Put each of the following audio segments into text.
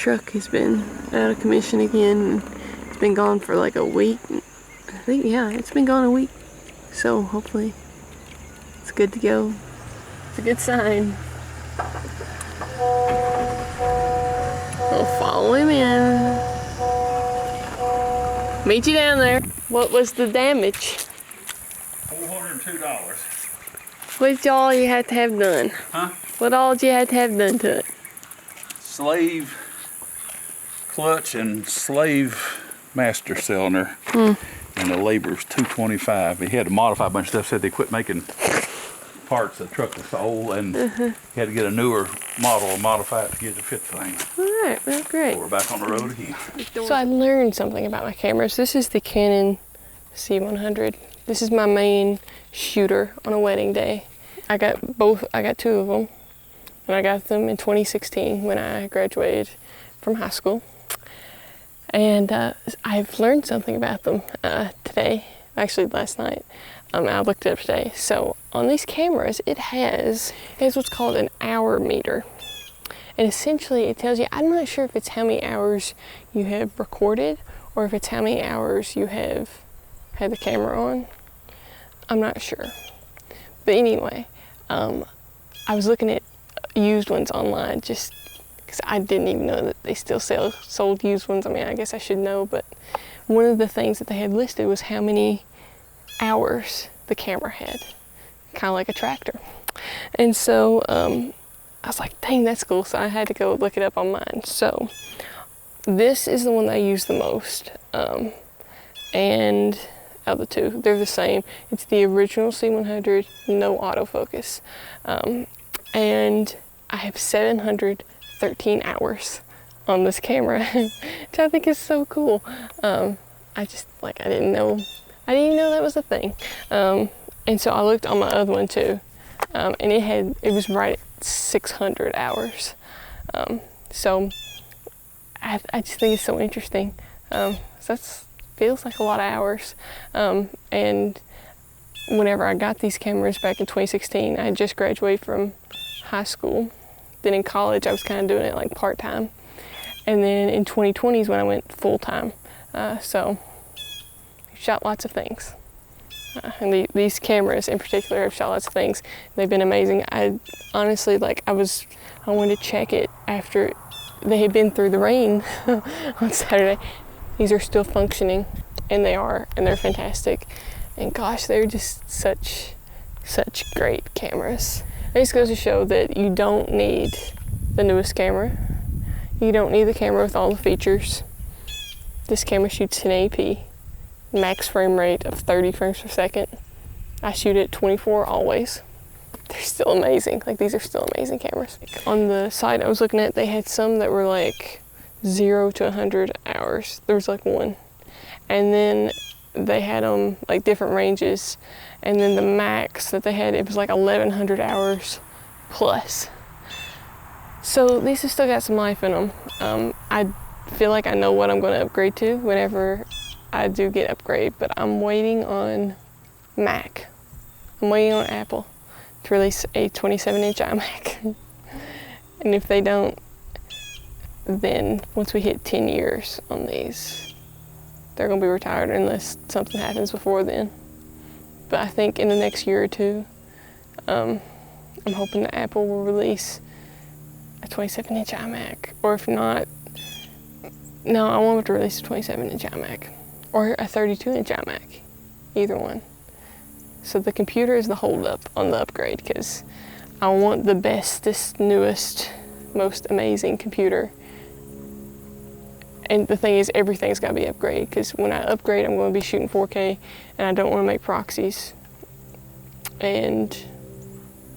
truck has been out of commission again. It's been gone for like a week. I think, yeah, it's been gone a week. So hopefully it's good to go. It's a good sign. We'll follow him in. Meet you down there. What was the damage? $402. What all you had to have done? Huh? What all did you have to have done to it? Slave clutch and slave master cylinder. And the labor was $225. He had to modify a bunch of stuff. Said they quit making parts. The truck was old, and he had to get a newer model and modify it to get it to fit the thing. All right, well, great. So we're back on the road again. So I learned something about my cameras. This is the Canon C100. This is my main shooter on a wedding day. I got two of them, and I got them in 2016 when I graduated from high school. And I've learned something about them today, actually last night. I looked it up today. So on these cameras, it has what's called an hour meter. And essentially it tells you, I'm not sure if it's how many hours you have recorded or if it's how many hours you have had the camera on. I'm not sure. But anyway, I was looking at used ones online just because I didn't even know that they still sold used ones. I mean, I guess I should know, but one of the things that they had listed was how many hours the camera had, kind of like a tractor. And so I was like, dang, that's cool. So I had to go look it up on mine. So this is the one that I use the most. And out of the two, they're the same. It's the original C100, no autofocus. And I have 713 hours on this camera, which I think is so cool. I didn't even know that was a thing. And so I looked on my other one too, and it was right at 600 hours. So I just think it's so interesting. So that feels like a lot of hours. And whenever I got these cameras back in 2016, I had just graduated from high school. Then in college, I was kind of doing it like part-time. And then in 2020 is when I went full-time. So I shot lots of things. And these cameras in particular have shot lots of things. They've been amazing. I honestly, I wanted to check it after they had been through the rain on Saturday. These are still functioning, and they're fantastic. And gosh, they're just such great cameras. It just goes to show that you don't need the newest camera. You don't need the camera with all the features. This camera shoots 1080p, max frame rate of 30 frames per second. I shoot at 24 always. They're still amazing. These are still amazing cameras. On the site I was looking at, they had some that were 0 to 100 hours. There was one. And then they had them different ranges. And then the max that they had, it was 1,100 hours plus. So these have still got some life in them. I feel like I know what I'm going to upgrade to whenever I do get upgrade, but I'm waiting on Mac. I'm waiting on Apple to release a 27-inch iMac. And if they don't, then once we hit 10 years on these, they're going to be retired unless something happens before then. But I think in the next year or two, I'm hoping that Apple will release a 27-inch iMac. Or if not, no, I want them to release a 27-inch iMac. Or a 32-inch iMac, either one. So the computer is the holdup on the upgrade, because I want the bestest, newest, most amazing computer. And the thing is, everything's got to be upgraded, because when I upgrade, I'm going to be shooting 4K, and I don't want to make proxies. And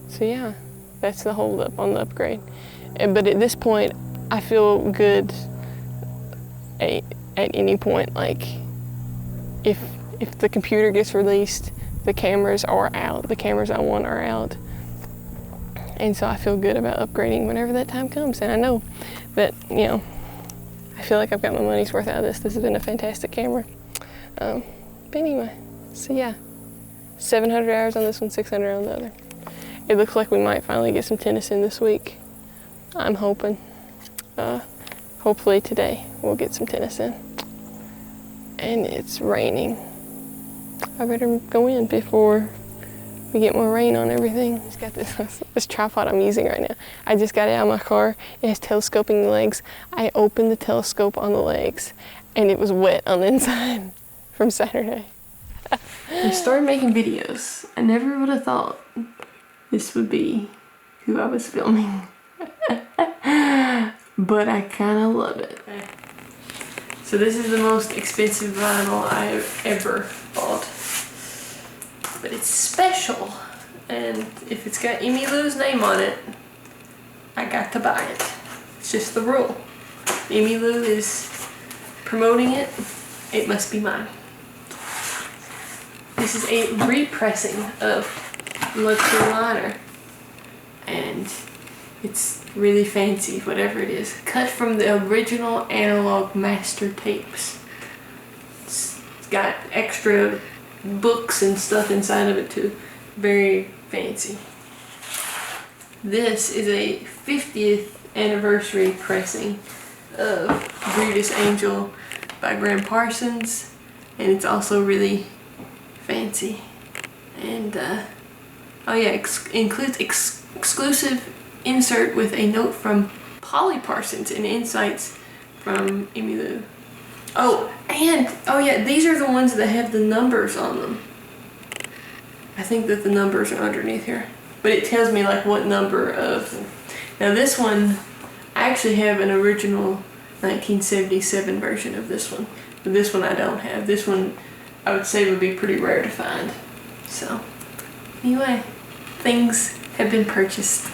so yeah, that's the holdup on the upgrade. But at this point, I feel good at any point. If the computer gets released, the cameras are out. The cameras I want are out. And so I feel good about upgrading whenever that time comes. And I know that, I feel like I've got my money's worth out of this. This has been a fantastic camera. But anyway, so yeah, 700 hours on this one, 600 on the other. It looks like we might finally get some tennis in this week. I'm hoping. hopefully today we'll get some tennis in. And it's raining. I better go in before we get more rain on everything. Just got this tripod I'm using right now. I just got it out of my car. It has telescoping legs. I opened the telescope on the legs and it was wet on the inside from Saturday. I started making videos. I never would have thought this would be who I was filming. But I kind of love it. So this is the most expensive vinyl I've ever bought. But it's special. And if it's got Emmylou's name on it, I got to buy it. It's just the rule. Emmylou is promoting it, it must be mine. This is a repressing of Luxury Liner. And it's really fancy, whatever it is. Cut from the original analog master tapes. It's got extra books and stuff inside of it too. Very fancy. This is a 50th anniversary pressing of Brutus Angel by Graham Parsons, and it's also really fancy. And oh yeah, includes exclusive insert with a note from Polly Parsons and insights from Emmylou. Oh, and oh yeah, these are the ones that have the numbers on them. I think that the numbers are underneath here, but it tells me like what number of. Now this one, I actually have an original 1977 version of this one, but this one I don't have. This one I would say would be pretty rare to find. So anyway, things have been purchased.